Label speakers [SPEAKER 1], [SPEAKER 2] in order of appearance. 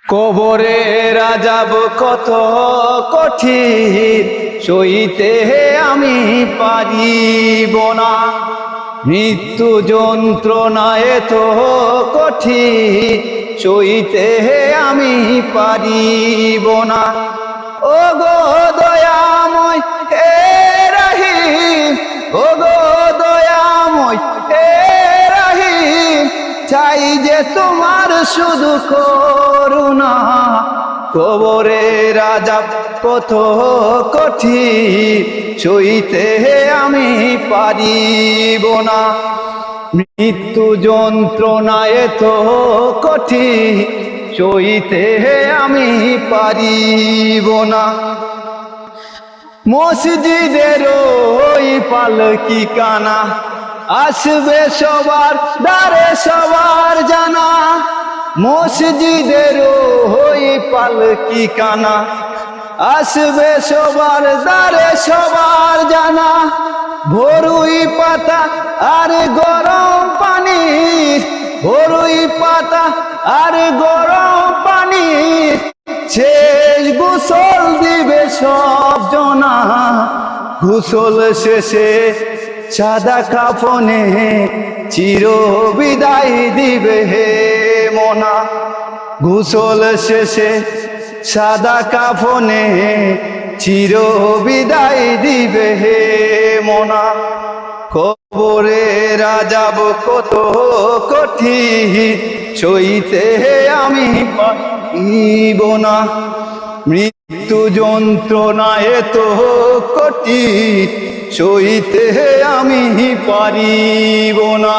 [SPEAKER 1] কবরে আযাব কত কঠিন, সইতে আমি পারিব না। মৃত্যু যন্ত্রণা এত কঠিন, সইতে আমি পারিব না। ও গো দয়াময় হে রহিম, ও গো দয়াময় হে রহিম, চাই যে তোমার শুধু করুণা। কবরের আযাব কত কঠিন, সইতে আমি পারিব না। মৃত্যু যন্ত্রণা এত কঠিন, সইতে আমি পারিব না। মসজিদের ওই পালকি কানা, আসবে সবার দ্বারে সবার জানা। মসজিদের ওই পালকি কানা, আসবে সবার দ্বারে সবার জানা। ভরুই পাতা আর গরম পানি, ভরুই পাতা আর গরম পানি, শেষ গোসল দিবে সব জনা। গোসল শেষে সাদা কাফনে চির বিদায় দিবে হে মনা। গোসল শেষে সাদা কাফনে চির বিদায় দিবে হে মনা। কবরের আযাব কত কঠিন, সইতে আমি পারিব না। মৃত্যু যন্ত্রণা এত কঠিন, সইতে আমি পারিব না।